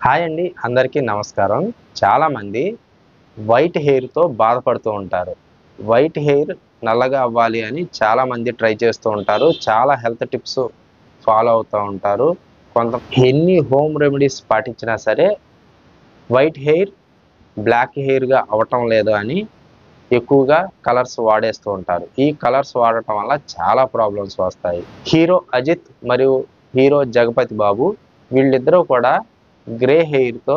Hi అండి, అందరికీ నమస్కారం. చాలామంది వైట్ హెయిర్తో బాధపడుతూ ఉంటారు. వైట్ హెయిర్ నల్లగా అవ్వాలి అని చాలామంది ట్రై చేస్తూ ఉంటారు. చాలా హెల్త్ టిప్స్ ఫాలో అవుతూ ఉంటారు. ఎన్ని హోమ్ రెమెడీస్ పాటించినా సరే వైట్ హెయిర్ బ్లాక్ హెయిర్గా అవ్వటం లేదు అని ఎక్కువగా కలర్స్ వాడేస్తూ ఉంటారు. ఈ కలర్స్ వాడటం వల్ల చాలా ప్రాబ్లమ్స్ వస్తాయి. హీరో అజిత్ మరియు హీరో జగపతి బాబు వీళ్ళిద్దరూ కూడా గ్రే హెయిర్తో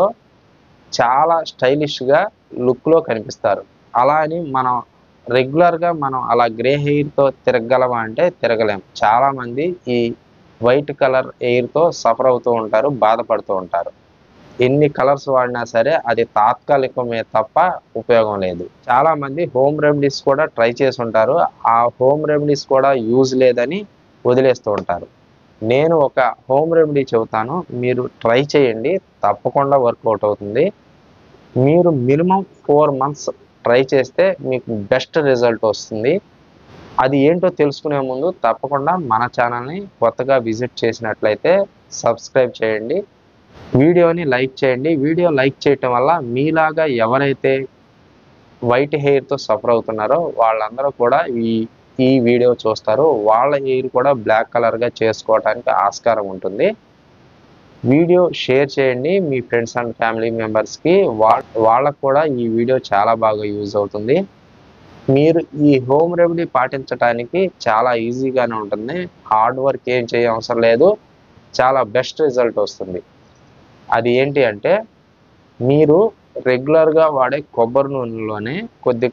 చాలా స్టైలిష్గా లుక్లో కనిపిస్తారు. అలా అని మనం అలా గ్రే హెయిర్తో తిరగలమా అంటే తిరగలేం. చాలామంది ఈ వైట్ కలర్ హెయిర్తో సఫర్ అవుతూ ఉంటారు, బాధపడుతూ ఉంటారు. ఎన్ని కలర్స్ వాడినా సరే అది తాత్కాలికమే తప్ప ఉపయోగం లేదు. చాలామంది హోమ్ రెమెడీస్ కూడా ట్రై చేసి ఉంటారు. ఆ హోమ్ రెమెడీస్ కూడా యూజ్ లేదని వదిలేస్తూ ఉంటారు. నేను ఒక హోమ్ రెమెడీ చెబుతాను, మీరు ట్రై చేయండి, తప్పకుండా వర్కౌట్ అవుతుంది. మీరు మినిమం 4 months ట్రై చేస్తే మీకు బెస్ట్ రిజల్ట్ వస్తుంది. అది ఏంటో తెలుసుకునే ముందు తప్పకుండా మన ఛానల్ని కొత్తగా విజిట్ చేసినట్లయితే సబ్స్క్రైబ్ చేయండి, వీడియోని లైక్ చేయండి. వీడియో లైక్ చేయటం వల్ల మీలాగా ఎవరైతే వైట్ హెయిర్తో సఫర్ అవుతున్నారో వాళ్ళందరూ కూడా ఈ వీడియో చూస్తారు. వాళ్ళ హెయిర్ కూడా బ్లాక్ కలర్గా చేసుకోవడానికి ఆస్కారం ఉంటుంది. వీడియో షేర్ చేయండి మీ ఫ్రెండ్స్ అండ్ ఫ్యామిలీ మెంబర్స్కి. వాళ్ళకు కూడా ఈ వీడియో చాలా బాగా యూజ్ అవుతుంది. మీరు ఈ హోమ్ రెమెడీ పాటించడానికి చాలా ఈజీగానే ఉంటుంది. హార్డ్ వర్క్ ఏం చేయవసరం లేదు, చాలా బెస్ట్ రిజల్ట్ వస్తుంది. అది ఏంటి అంటే, మీరు రెగ్యులర్గా వాడే కొబ్బరి నూనెలోనే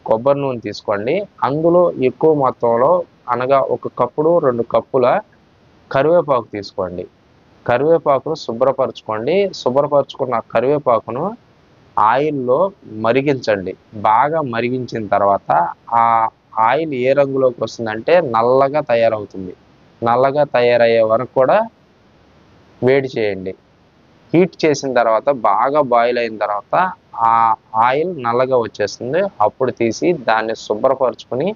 కొబ్బరి నూనె తీసుకోండి. అందులో ఎక్కువ మొత్తంలో అనగా 1 కప్పుడు 2 కప్పుల కరివేపాకు తీసుకోండి. కరివేపాకును శుభ్రపరచుకోండి. శుభ్రపరచుకున్న కరివేపాకును ఆయిల్లో మరిగించండి. బాగా మరిగించిన తర్వాత ఆ ఆయిల్ ఏ రంగులోకి వస్తుందంటే నల్లగా తయారవుతుంది. నల్లగా తయారయ్యే వరకు కూడా వేడి చేయండి. హీట్ చేసిన తర్వాత బాగా బాయిల్ అయిన తర్వాత ఆ ఆయిల్ నల్లగా వచ్చేస్తుంది. అప్పుడు తీసి దాన్ని శుభ్రపరచుకుని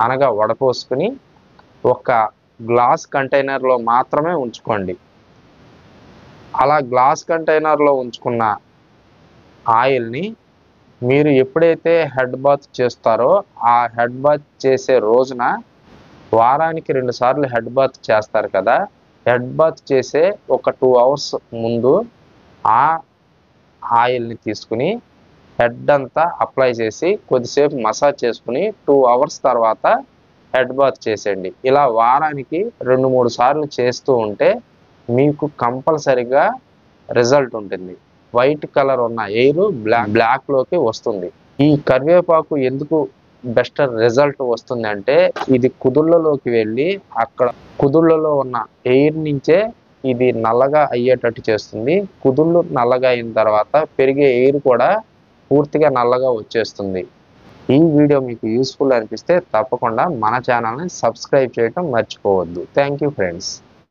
అనగా వడపోసుకుని ఒక గ్లాస్ కంటైనర్లో మాత్రమే ఉంచుకోండి. అలా గ్లాస్ కంటైనర్లో ఉంచుకున్న ఆయిల్ని మీరు ఎప్పుడైతే హెడ్ బాత్ చేస్తారో ఆ హెడ్ బాత్ చేసే రోజున వారానికి 2 సార్లు హెడ్ బాత్ చేస్తారు కదా, హెడ్ బాత్ చేసే ఒక 2 hours ముందు ఆ ఆయిల్ని తీసుకుని హెడ్ అంతా అప్లై చేసి కొద్దిసేపు మసాజ్ చేసుకుని 2 hours తర్వాత హెడ్ బాత్ చేసేయండి. ఇలా వారానికి 2-3 సార్లు చేస్తూ ఉంటే మీకు కంపల్సరిగా రిజల్ట్ ఉంటుంది. వైట్ కలర్ ఉన్న హెయిర్ బ్లాక్లోకి వస్తుంది. ఈ కరివేపాకు ఎందుకు బెస్ట్ రిజల్ట్ వస్తుంది అంటే, ఇది కుదుళ్ళలోకి వెళ్ళి అక్కడ కుదుళ్ళలో ఉన్న హెయిర్ నుంచే ఇది నల్లగా అయ్యేటట్టు చేస్తుంది. కుదుళ్ళు నల్లగా అయిన తర్వాత పెరిగే హెయిర్ కూడా పూర్తిగా నల్లగా వచ్చేస్తుంది. ఈ వీడియో మీకు యూస్ఫుల్ అనిపిస్తే తప్పకుండా మన ఛానల్ని సబ్స్క్రైబ్ చేయటం మర్చిపోవద్దు. Thank you friends.